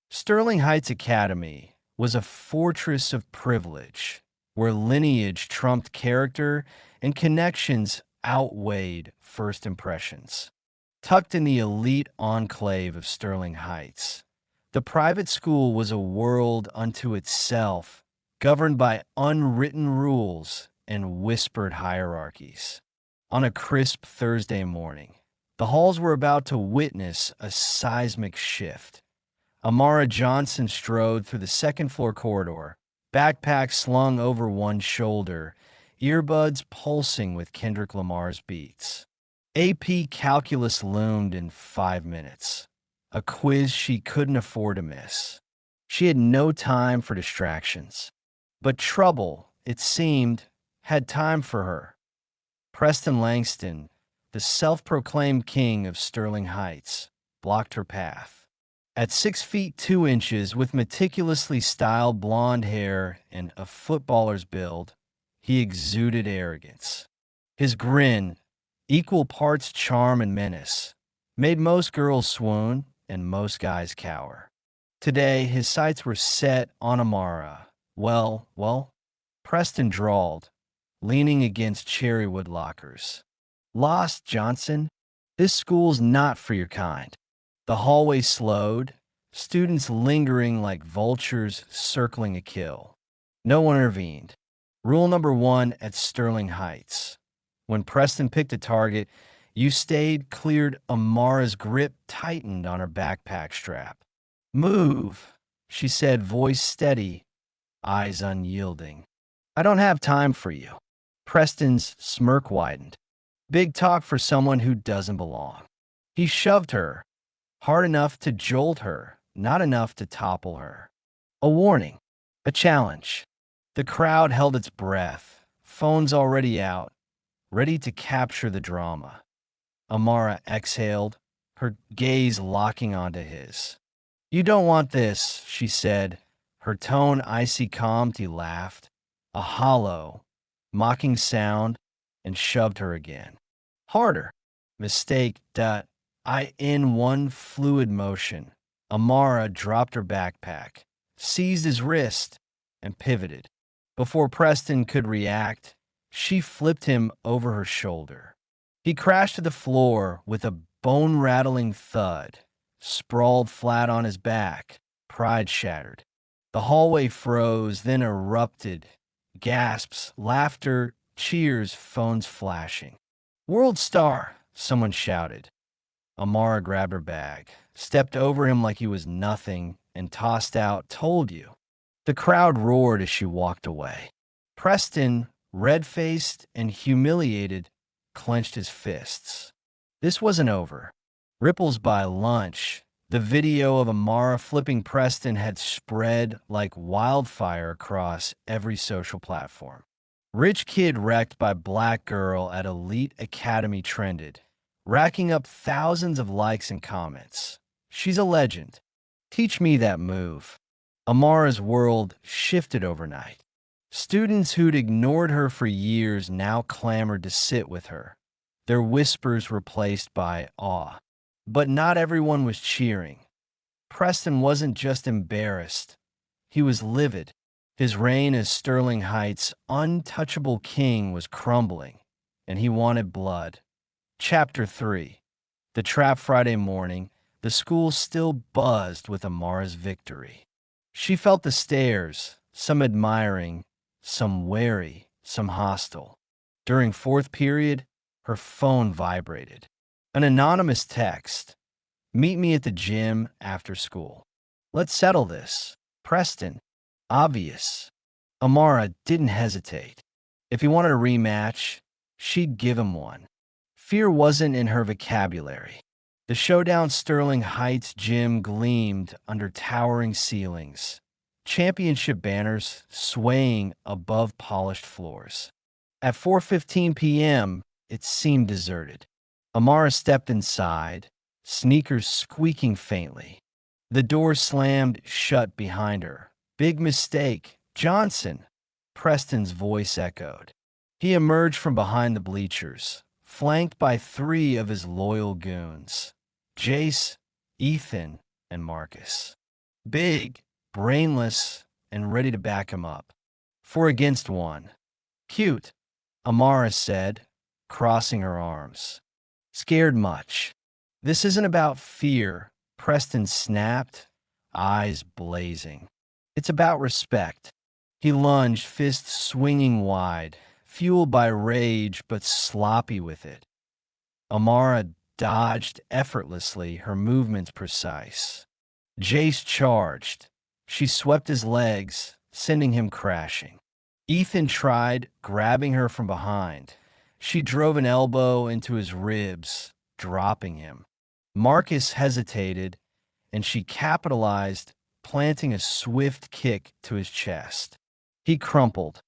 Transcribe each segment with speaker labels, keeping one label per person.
Speaker 1: Sterling Heights Academy was a fortress of privilege where lineage trumped character and connections outweighed first impressions. Tucked in the elite enclave of Sterling Heights, the private school was a world unto itself, governed by unwritten rules and whispered hierarchies. On a crisp Thursday morning, the halls were about to witness a seismic shift. Amara Johnson strode through the second floor corridor, backpack slung over one shoulder, earbuds pulsing with Kendrick Lamar's beats. AP Calculus loomed in 5 minutes, a quiz she couldn't afford to miss. She had no time for distractions, but trouble, it seemed, had time for her. Preston Langston, the self-proclaimed king of Sterling Heights, blocked her path. At 6 feet 2 inches, with meticulously styled blonde hair and a footballer's build, he exuded arrogance. His grin, equal parts charm and menace, made most girls swoon and most guys cower. Today, his sights were set on Amara. Well, Preston drawled, leaning against cherrywood lockers. Lost, Johnson? This school's not for your kind. The hallway slowed, students lingering like vultures circling a kill. No one intervened. Rule number 1 at Sterling Heights. When Preston picked a target, you stayed cleared. Amara's grip tightened on her backpack strap. Move, she said, voice steady, eyes unyielding. I don't have time for you. Preston's smirk widened. Big talk for someone who doesn't belong. He shoved her, hard enough to jolt her, not enough to topple her. A warning, a challenge. The crowd held its breath, phones already out, ready to capture the drama. Amara exhaled, her gaze locking onto his. You don't want this, she said, her tone icy calm. He laughed, a hollow, mocking sound, and shoved her again. Harder. Mistake. In one fluid motion, Amara dropped her backpack, seized his wrist, and pivoted. Before Preston could react, she flipped him over her shoulder. He crashed to the floor with a bone-rattling thud, sprawled flat on his back, pride shattered. The hallway froze, then erupted. Gasps, laughter, cheers, phones flashing. World star, someone shouted. Amara grabbed her bag, stepped over him like he was nothing, and tossed out, told you. The crowd roared as she walked away. Preston, red-faced and humiliated, clenched his fists. This wasn't over. Ripples by lunch, the video of Amara flipping Preston had spread like wildfire across every social platform. Rich kid wrecked by black girl at elite academy trended, racking up thousands of likes and comments. She's a legend. Teach me that move. Amara's world shifted overnight. Students who'd ignored her for years now clamored to sit with her, their whispers replaced by awe. But not everyone was cheering. Preston wasn't just embarrassed. He was livid. His reign as Sterling Heights' untouchable king was crumbling, and he wanted blood. Chapter 3. The trap. Friday morning, the school still buzzed with Amara's victory. She felt the stares, some admiring, some wary, some hostile. During fourth period, her phone vibrated. An anonymous text. Meet me at the gym after school. Let's settle this. Preston. Obvious. Amara didn't hesitate. If he wanted a rematch, she'd give him one. Fear wasn't in her vocabulary. The showdown Sterling Heights gym gleamed under towering ceilings, championship banners swaying above polished floors. At 4:15 p.m., it seemed deserted. Amara stepped inside, sneakers squeaking faintly. The door slammed shut behind her. Big mistake, Johnson, Preston's voice echoed. He emerged from behind the bleachers, flanked by 3 of his loyal goons, Jace, Ethan, and Marcus. big, brainless, and ready to back him up. 4 against 1. Cute, Amara said, crossing her arms. Scared much. This isn't about fear, Preston snapped, eyes blazing. It's about respect. He lunged, fists swinging wide, fueled by rage but sloppy with it. Amara dodged effortlessly, her movements precise. Jace charged. She swept his legs, sending him crashing. Ethan tried, grabbing her from behind. She drove an elbow into his ribs, dropping him. Marcus hesitated, and she capitalized, planting a swift kick to his chest. He crumpled.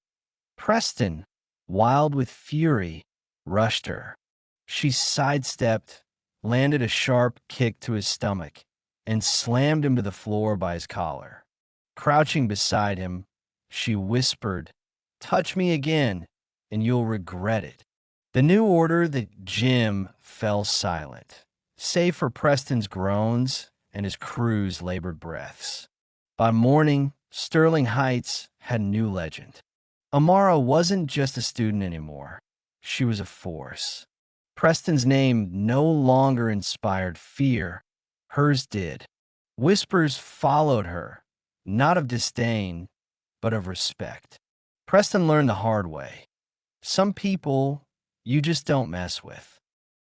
Speaker 1: Preston, wild with fury, rushed her. She sidestepped, landed a sharp kick to his stomach, and slammed him to the floor by his collar. Crouching beside him, she whispered, "Touch me again, and you'll regret it." The new order, the gym, fell silent, save for Preston's groans and his crew's labored breaths. By morning, Sterling Heights had a new legend. Amara wasn't just a student anymore. She was a force. Preston's name no longer inspired fear. Hers did. Whispers followed her, not of disdain, but of respect. Preston learned the hard way. Some people you just don't mess with.